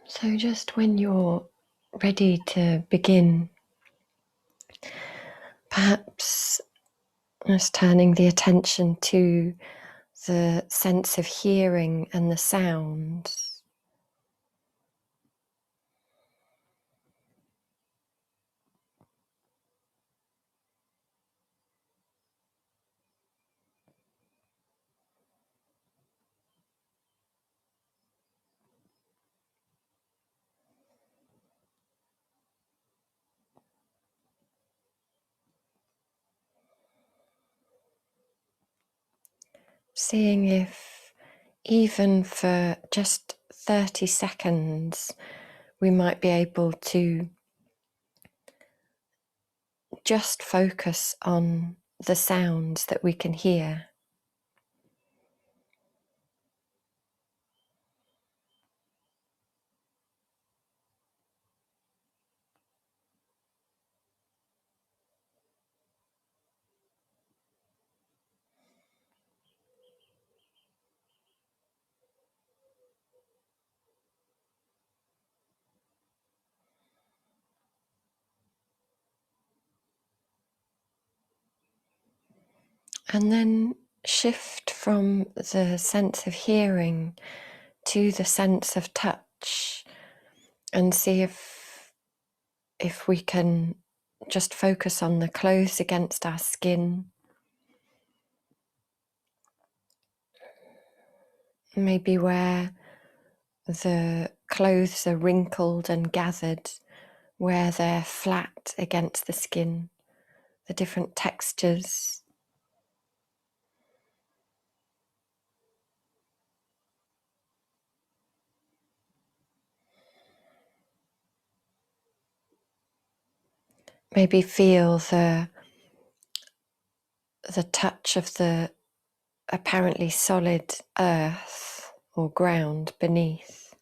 So just when you're ready to begin, perhaps just turning the attention to the sense of hearing and the sounds. Seeing if even for just 30 seconds we might be able to just focus on the sounds that we can hear. And then shift from the sense of hearing to the sense of touch and see if we can just focus on the clothes against our skin, maybe where the clothes are wrinkled and gathered, where they're flat against the skin, the different textures. Maybe feel the touch of the apparently solid earth or ground beneath.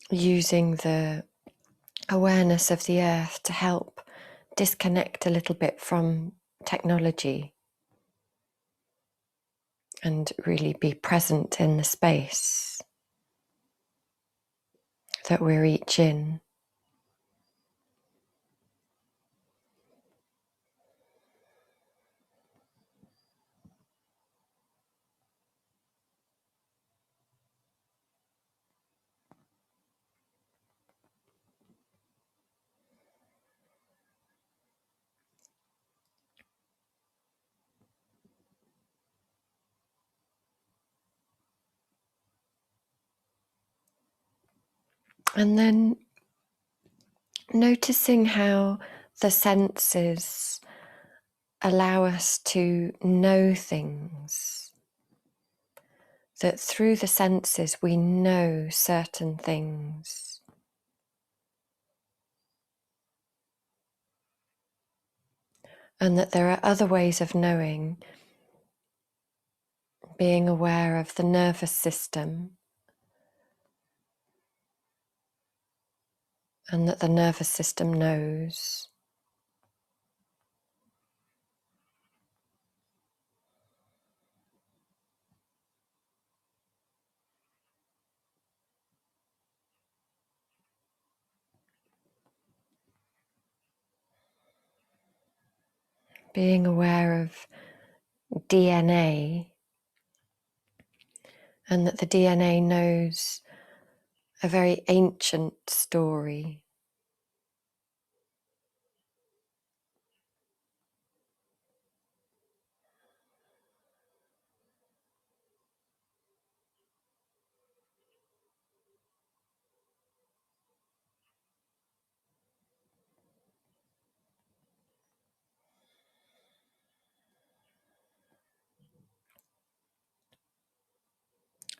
Using the awareness of the earth to help disconnect a little bit from technology and really be present in the space that we're each in. And then noticing how the senses allow us to know things, that through the senses we know certain things. And that there are other ways of knowing, being aware of the nervous system, and that the nervous system knows. Being aware of DNA, and that the DNA knows a very ancient story.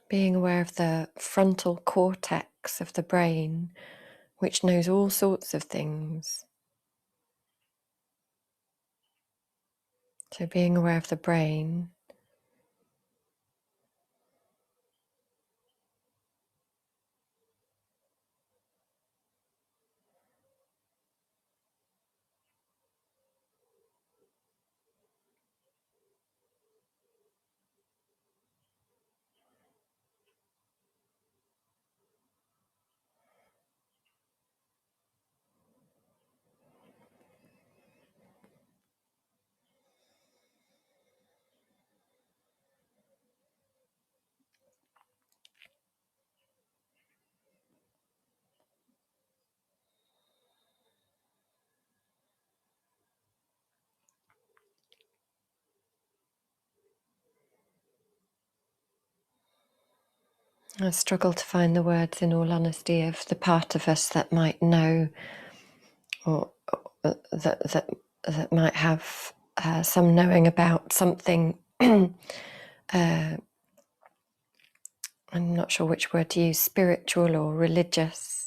Being aware of the frontal cortex of the brain, which knows all sorts of things. So being aware of the brain. I struggle to find the words, in all honesty, of the part of us that might know, or that might have some knowing about something. I'm not sure which word to use, spiritual or religious.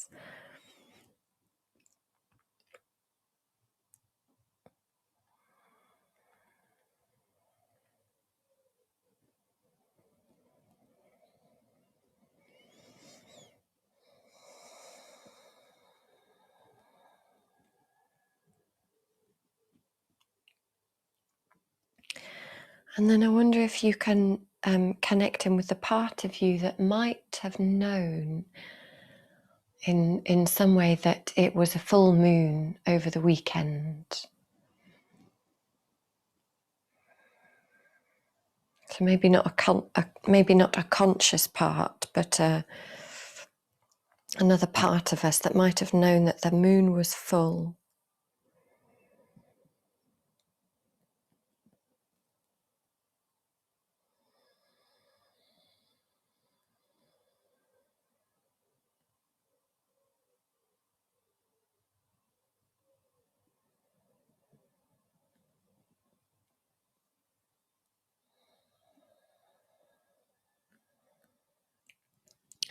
And then I wonder if you can connect in with the part of you that might have known in some way that it was a full moon over the weekend. So maybe not a conscious part, but another part of us that might have known that the moon was full.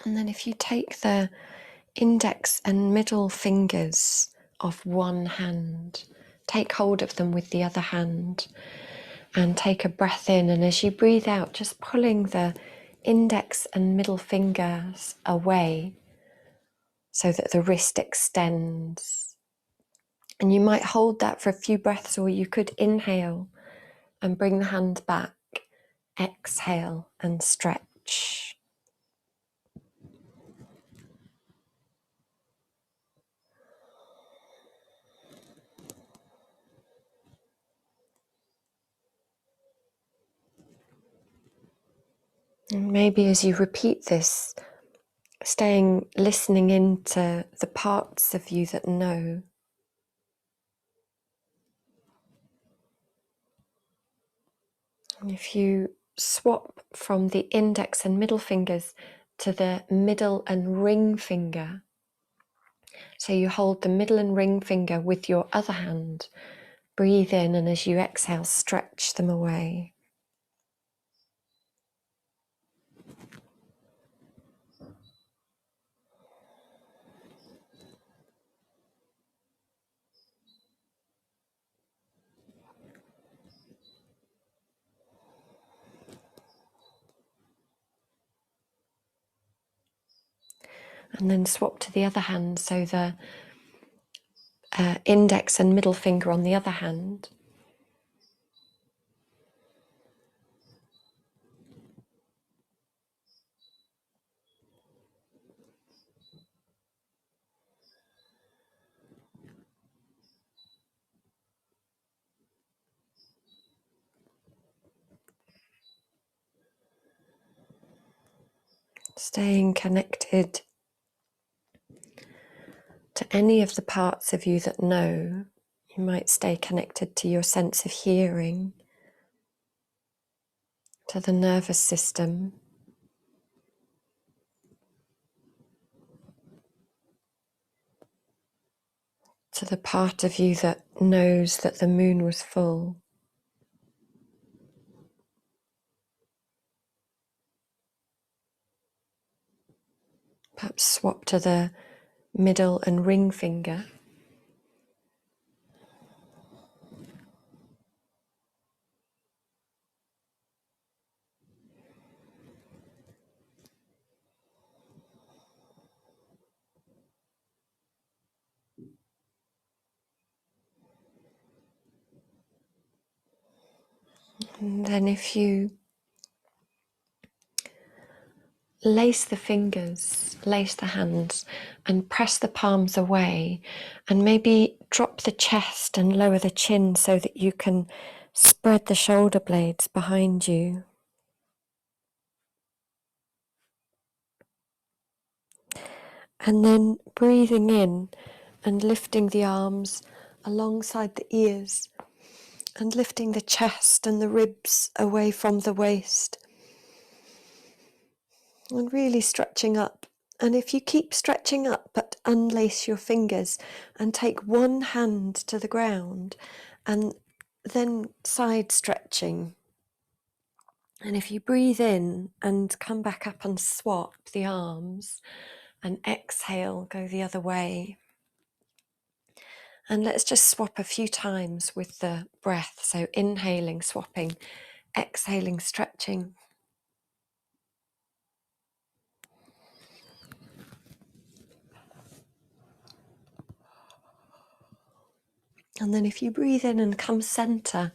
And then if you take the index and middle fingers of one hand, take hold of them with the other hand, and take a breath in, and as you breathe out, just pulling the index and middle fingers away so that the wrist extends. And you might hold that for a few breaths, or you could inhale and bring the hand back, exhale and stretch. And maybe as you repeat this, listening into the parts of you that know. And if you swap from the index and middle fingers to the middle and ring finger, so you hold the middle and ring finger with your other hand, breathe in, and as you exhale, stretch them away. And then swap to the other hand, so the index and middle finger on the other hand. Staying connected to any of the parts of you that know. You might stay connected to your sense of hearing, to the nervous system, to the part of you that knows that the moon was full. Perhaps swap to the middle and ring finger. And then if you lace the fingers, lace the hands, and press the palms away, and maybe drop the chest and lower the chin so that you can spread the shoulder blades behind you. And then breathing in and lifting the arms alongside the ears, and lifting the chest and the ribs away from the waist. And really stretching up. And if you keep stretching up, but unlace your fingers and take one hand to the ground and then side stretching. And if you breathe in and come back up and swap the arms and exhale, go the other way. And let's just swap a few times with the breath. So inhaling, swapping, exhaling, stretching. And then if you breathe in and come center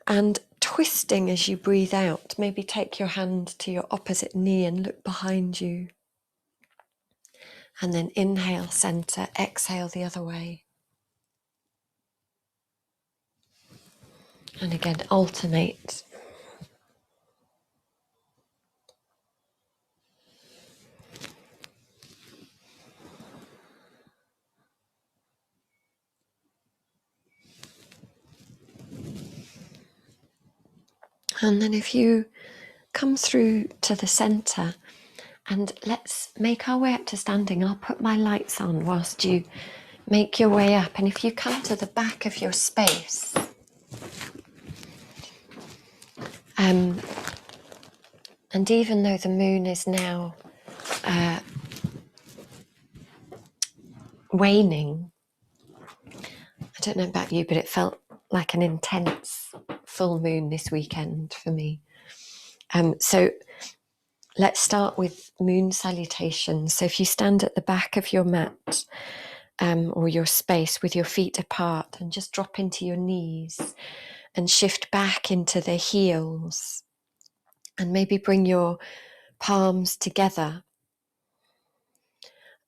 and twisting as you breathe out, maybe take your hand to your opposite knee and look behind you. And then inhale, center, exhale the other way. And again, alternate. And then if you come through to the center, and let's make our way up to standing. I'll put my lights on whilst you make your way up. And if you come to the back of your space, and even though the moon is now waning, I don't know about you, but it felt like an intense full moon this weekend for me. So let's start with moon salutations. So if you stand at the back of your mat or your space with your feet apart and just drop into your knees and shift back into the heels and maybe bring your palms together.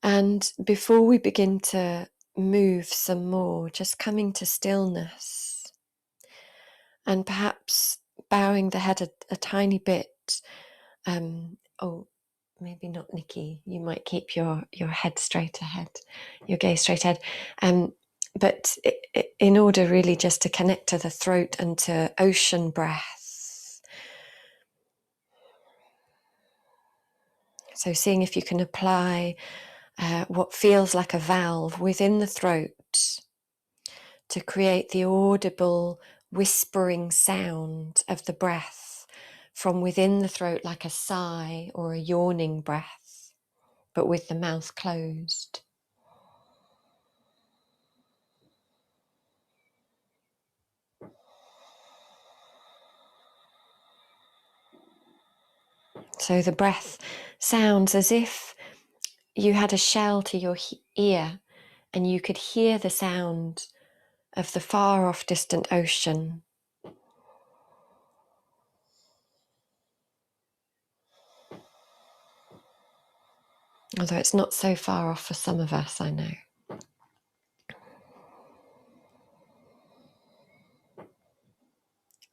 And before we begin to move some more, just coming to stillness and perhaps bowing the head a tiny bit. Maybe not, Nikki. You might keep your head straight ahead, your gaze straight ahead. But in order really just to connect to the throat and to ocean breath. So seeing if you can apply what feels like a valve within the throat to create the audible whispering sound of the breath from within the throat, like a sigh or a yawning breath, but with the mouth closed. So the breath sounds as if you had a shell to your ear and you could hear the sound of the far off distant ocean. Although it's not so far off for some of us, I know.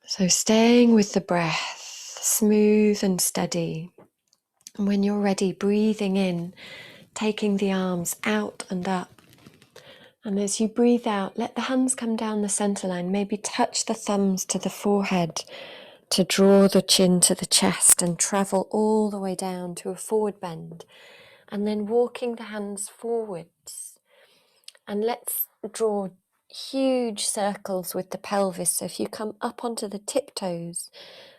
So staying with the breath, smooth and steady. And when you're ready, breathing in, taking the arms out and up. And as you breathe out, let the hands come down the center line. Maybe touch the thumbs to the forehead to draw the chin to the chest and travel all the way down to a forward bend. And then walking the hands forwards. And let's draw huge circles with the pelvis. So if you come up onto the tiptoes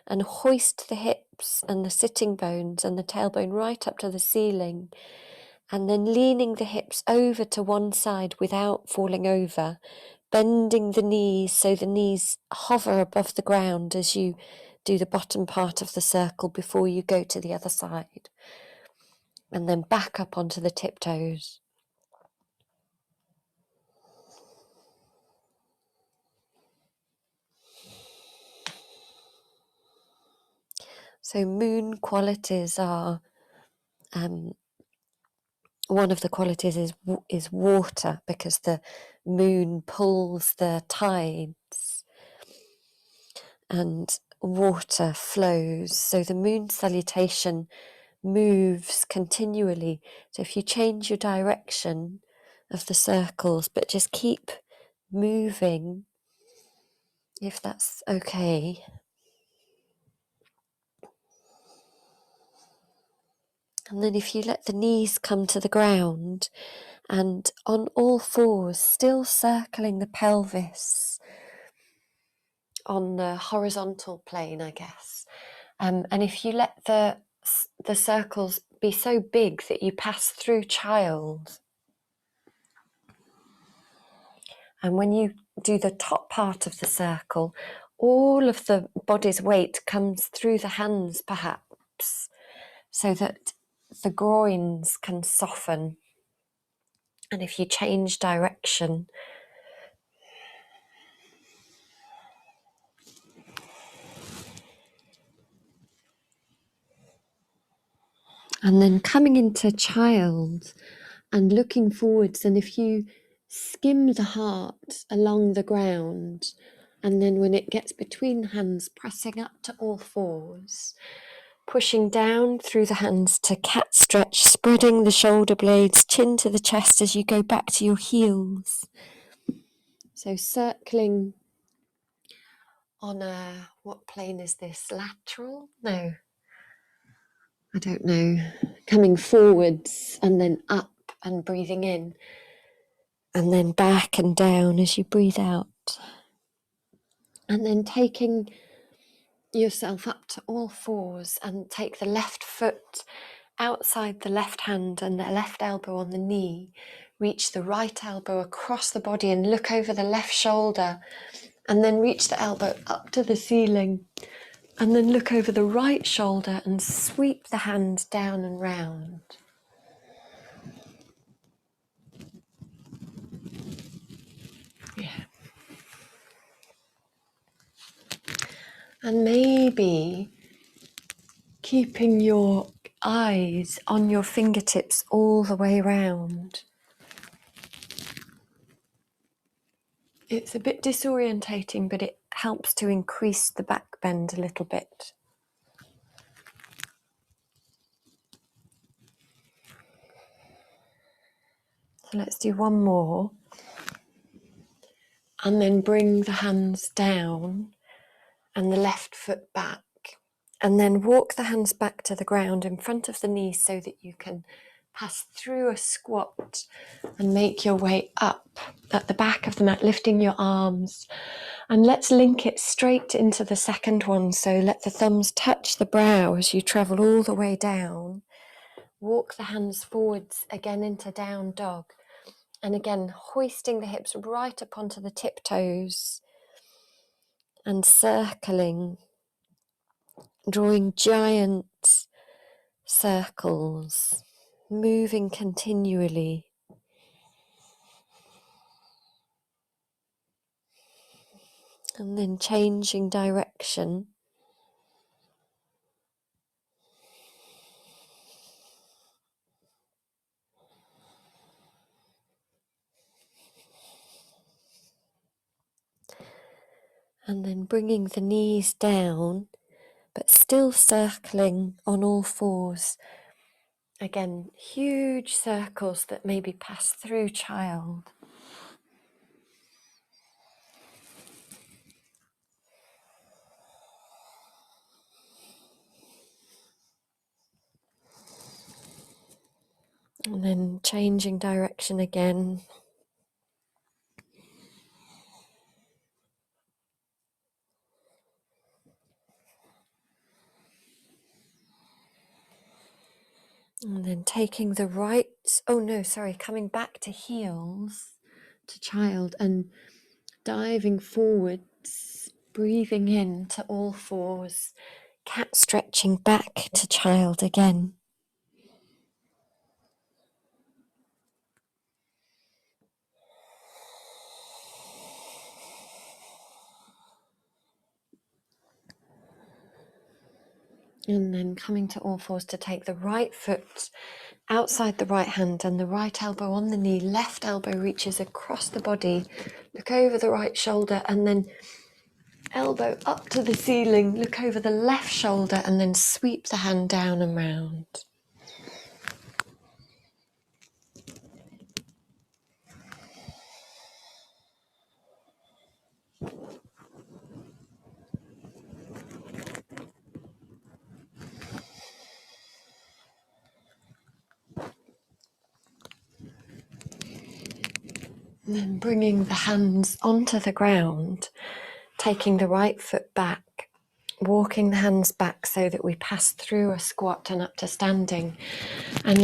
and hoist the hips and the sitting bones and the tailbone right up to the ceiling, and then leaning the hips over to one side without falling over, bending the knees so the knees hover above the ground as you do the bottom part of the circle before you go to the other side. And then back up onto the tiptoes. So moon qualities are, one of the qualities is water, because the moon pulls the tides and water flows. So the moon salutation moves continually. So if you change your direction of the circles, but just keep moving, if that's okay. And then if you let the knees come to the ground, and on all fours, still circling the pelvis on the horizontal plane, I guess. And if you let the circles be so big that you pass through child, and when you do the top part of the circle, all of the body's weight comes through the hands, perhaps, so that the groins can soften. And if you change direction, and then coming into child and looking forwards, and if you skim the heart along the ground, and then when it gets between hands, pressing up to all fours, pushing down through the hands to cat stretch, spreading the shoulder blades, chin to the chest as you go back to your heels. So circling on a, what plane is this? Lateral? No, I don't know. Coming forwards and then up and breathing in, and then back and down as you breathe out. And then taking yourself up to all fours, and take the left foot outside the left hand and the left elbow on the knee. Reach the right elbow across the body and look over the left shoulder, and then reach the elbow up to the ceiling, and then look over the right shoulder and sweep the hand down and round. Yeah. And maybe keeping your eyes on your fingertips all the way round. It's a bit disorientating, but it helps to increase the back bend a little bit. So let's do one more. And then bring the hands down and the left foot back. And then walk the hands back to the ground in front of the knees so that you can pass through a squat and make your way up at the back of the mat, lifting your arms. And let's link it straight into the second one. So let the thumbs touch the brow as you travel all the way down. Walk the hands forwards again into down dog. And again, hoisting the hips right up onto the tiptoes and circling, drawing giant circles, moving continually. And then changing direction. And then bringing the knees down, but still circling on all fours. Again, huge circles that maybe pass through child. And then changing direction again. And then taking the right, coming back to heels, to child, and diving forwards, breathing in to all fours, cat stretching back to child again. And then coming to all fours to take the right foot outside the right hand and the right elbow on the knee, left elbow reaches across the body, look over the right shoulder, and then elbow up to the ceiling, look over the left shoulder, and then sweep the hand down and round. And then bringing the hands onto the ground, taking the right foot back, walking the hands back so that we pass through a squat and up to standing, and